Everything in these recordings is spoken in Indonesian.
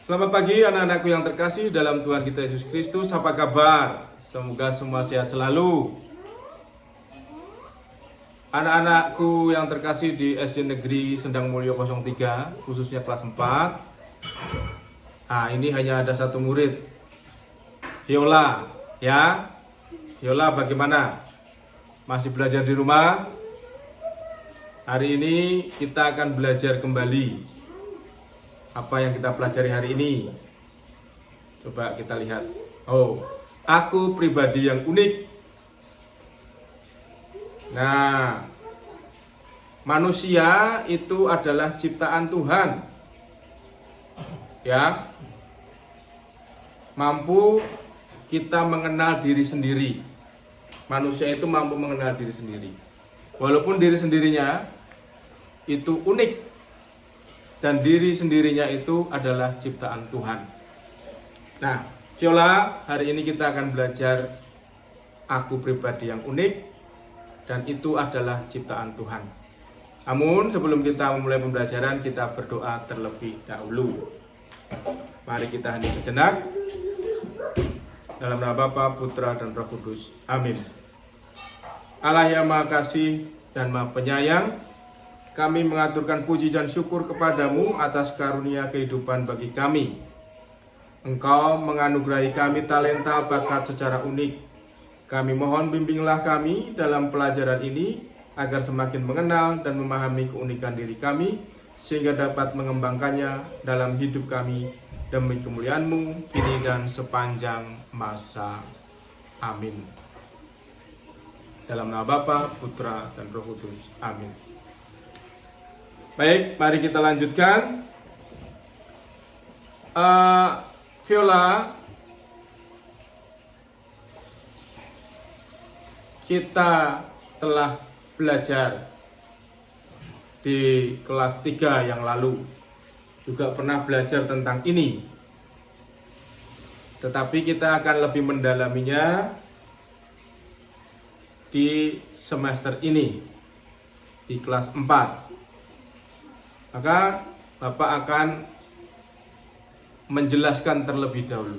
Selamat pagi anak-anakku yang terkasih dalam Tuhan kita Yesus Kristus. Apa kabar? Semoga semua sehat selalu. Anak-anakku yang terkasih di SD Negeri Sendang Mulyo 03, khususnya kelas 4. Nah, ini hanya ada satu murid, Viola, ya. Viola bagaimana? Masih belajar di rumah? Hari ini kita akan belajar kembali. Apa yang kita pelajari hari ini? Coba kita lihat. Oh, aku pribadi yang unik. Nah, manusia itu adalah ciptaan Tuhan. Ya. Mampu kita mengenal diri sendiri. Manusia itu mampu mengenal diri sendiri. Walaupun diri sendirinya itu unik. Dan diri sendirinya itu adalah ciptaan Tuhan. Nah, Viola, hari ini kita akan belajar aku pribadi yang unik, dan itu adalah ciptaan Tuhan. Namun sebelum kita memulai pembelajaran, kita berdoa terlebih dahulu. Mari kita hening sejenak. Dalam nama Bapa, Putra, dan Roh Kudus. Amin. Allah yang Maha Kasih dan Maha Penyayang, kami mengaturkan puji dan syukur kepadamu atas karunia kehidupan bagi kami. Engkau menganugerahi kami talenta bakat secara unik. Kami mohon bimbinglah kami dalam pelajaran ini agar semakin mengenal dan memahami keunikan diri kami, sehingga dapat mengembangkannya dalam hidup kami demi kemuliaan-Mu kini dan sepanjang masa. Amin. Dalam nama Bapa, Putra, dan Roh Kudus. Amin. Baik, mari kita lanjutkan. Viola, kita telah belajar di kelas 3 yang lalu. Juga pernah belajar tentang ini. Tetapi kita akan lebih mendalaminya di semester ini, di kelas 4. Maka Bapak akan menjelaskan terlebih dahulu.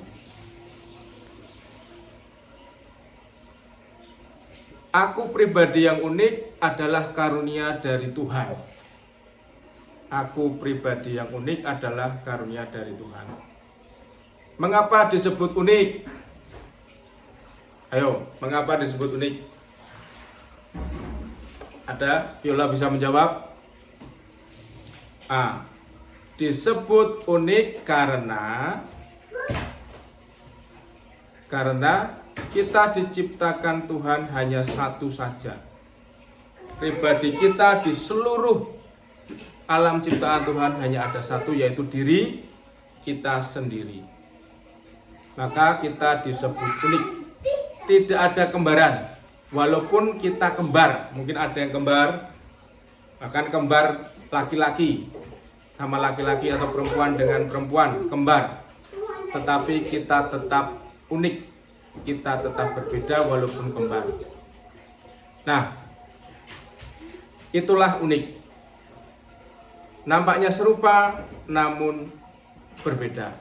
Aku pribadi yang unik adalah karunia dari Tuhan. Aku pribadi yang unik adalah karunia dari Tuhan. Mengapa disebut unik? Ayo, mengapa disebut unik? Ada? Viola bisa menjawab? Disebut unik karena kita diciptakan Tuhan hanya satu saja. Pribadi kita di seluruh alam ciptaan Tuhan hanya ada satu, yaitu diri kita sendiri. Maka kita disebut unik. Tidak ada kembaran. Walaupun kita kembar, mungkin ada yang kembar, bahkan kembar laki-laki sama laki-laki atau perempuan dengan perempuan, kembar. Tetapi kita tetap unik, kita tetap berbeda walaupun kembar. Nah, itulah unik. Nampaknya serupa namun berbeda.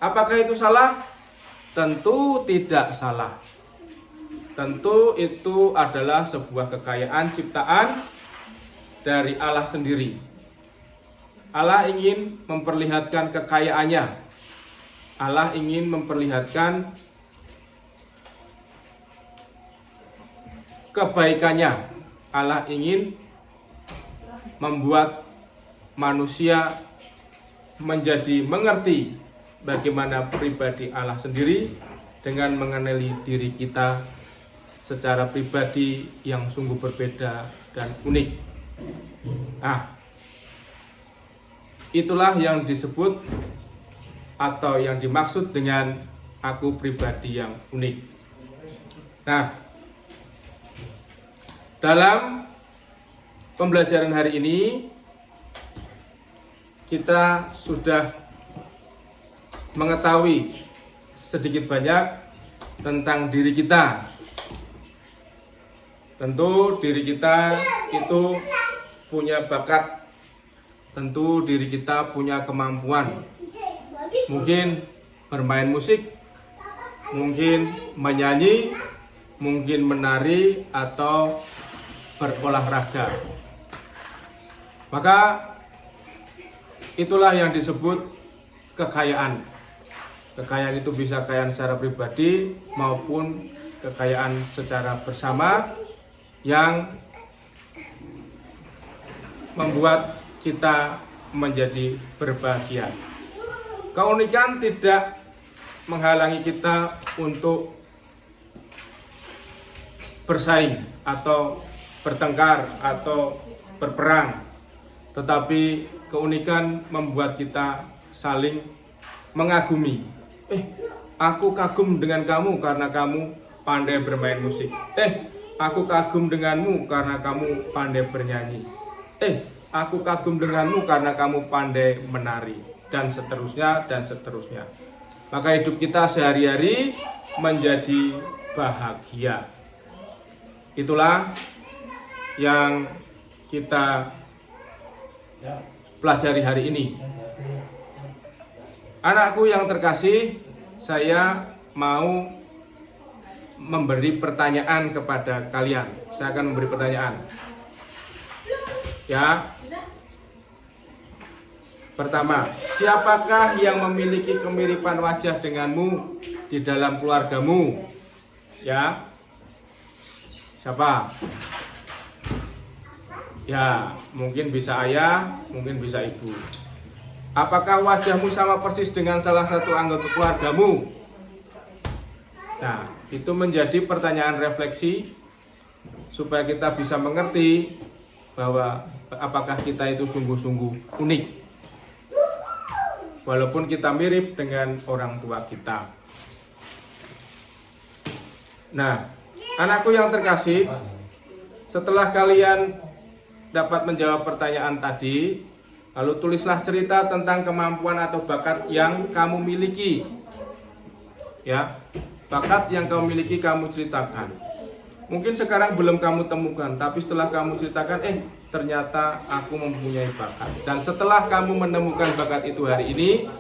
Apakah itu salah? Tentu tidak salah. Tentu itu adalah sebuah kekayaan ciptaan dari Allah sendiri. Allah ingin memperlihatkan kekayaannya. Allah ingin memperlihatkan kebaikannya. Allah ingin membuat manusia menjadi mengerti bagaimana pribadi Allah sendiri dengan mengenali diri kita secara pribadi yang sungguh berbeda dan unik. Itulah yang disebut atau yang dimaksud dengan aku pribadi yang unik. Nah, dalam pembelajaran hari ini kita sudah mengetahui sedikit banyak tentang diri kita. Tentu diri kita itu punya bakat, tentu diri kita punya kemampuan. Mungkin bermain musik, mungkin menyanyi, mungkin menari, atau berolahraga. Maka itulah yang disebut kekayaan. Kekayaan itu bisa kekayaan secara pribadi maupun kekayaan secara bersama yang membuat kita menjadi berbahagia. Keunikan tidak menghalangi kita untuk bersaing atau bertengkar atau berperang, tetapi keunikan membuat kita saling mengagumi. Aku kagum dengan kamu karena kamu pandai bermain musik. Aku kagum denganmu karena kamu pandai bernyanyi. Aku kagum denganmu karena kamu pandai menari, dan seterusnya dan seterusnya. Maka hidup kita sehari-hari menjadi bahagia. Itulah yang kita pelajari hari ini. Anakku yang terkasih, saya mau memberi pertanyaan kepada kalian. Saya akan memberi pertanyaan. Ya. Pertama, siapakah yang memiliki kemiripan wajah denganmu di dalam keluargamu? Ya. Siapa? Ya, mungkin bisa ayah, mungkin bisa ibu. Apakah wajahmu sama persis dengan salah satu anggota keluargamu? Nah, itu menjadi pertanyaan refleksi supaya kita bisa mengerti bahwa apakah kita itu sungguh-sungguh unik, walaupun kita mirip dengan orang tua kita. Nah, anakku yang terkasih, setelah kalian dapat menjawab pertanyaan tadi, lalu tulislah cerita tentang kemampuan atau bakat yang kamu miliki. Ya, bakat yang kamu miliki kamu ceritakan. Mungkin sekarang belum kamu temukan, tapi setelah kamu ceritakan, ternyata aku mempunyai bakat. Dan setelah kamu menemukan bakat itu hari ini,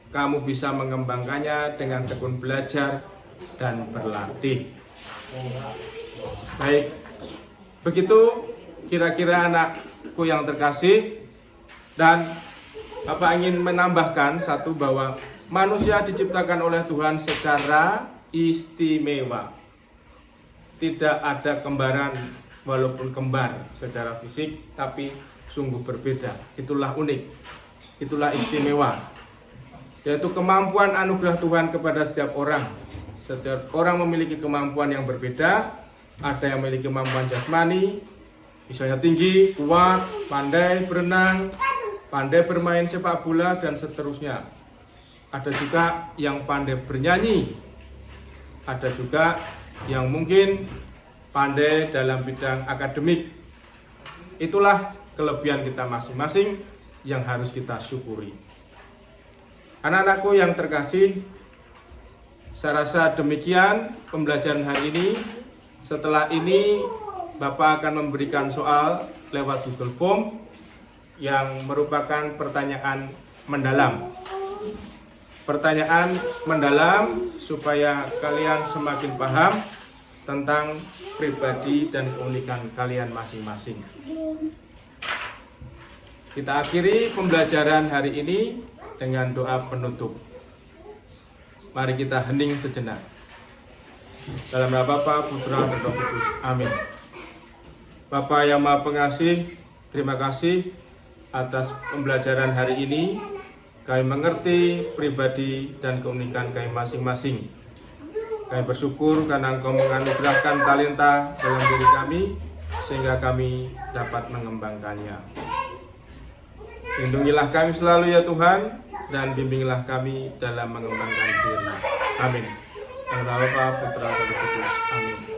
kamu bisa mengembangkannya dengan tekun belajar dan berlatih. Baik, begitu kira-kira anakku yang terkasih. Dan Bapak ingin menambahkan satu, bahwa manusia diciptakan oleh Tuhan secara istimewa. Tidak ada kembaran, walaupun kembar secara fisik, tapi sungguh berbeda. Itulah unik, itulah istimewa, yaitu kemampuan anugerah Tuhan kepada setiap orang. Setiap orang memiliki kemampuan yang berbeda. Ada yang memiliki kemampuan jasmani, misalnya tinggi, kuat, pandai berenang, pandai bermain sepak bola, dan seterusnya. Ada juga yang pandai bernyanyi. Ada juga yang mungkin pandai dalam bidang akademik. Itulah kelebihan kita masing-masing yang harus kita syukuri. Anak-anakku yang terkasih, saya rasa demikian pembelajaran hari ini. Setelah ini Bapak akan memberikan soal lewat Google Form yang merupakan pertanyaan mendalam. Pertanyaan mendalam supaya kalian semakin paham tentang pribadi dan keunikan kalian masing-masing. Kita akhiri pembelajaran hari ini dengan doa penutup. Mari kita hening sejenak. Dalam nama Bapa, Putra, dan Roh Kudus. Amin. Bapa yang Maha Pengasih, terima kasih atas pembelajaran hari ini. Kami mengerti pribadi dan keunikan kami masing-masing. Kami bersyukur karena Engkau menganugerahkan talenta dalam diri kami, sehingga kami dapat mengembangkannya. Lindungilah kami selalu ya Tuhan, dan bimbinglah kami dalam mengembangkan diri. Amin. Dalam nama Bapa, Putra, dan Roh Kudus. Amin.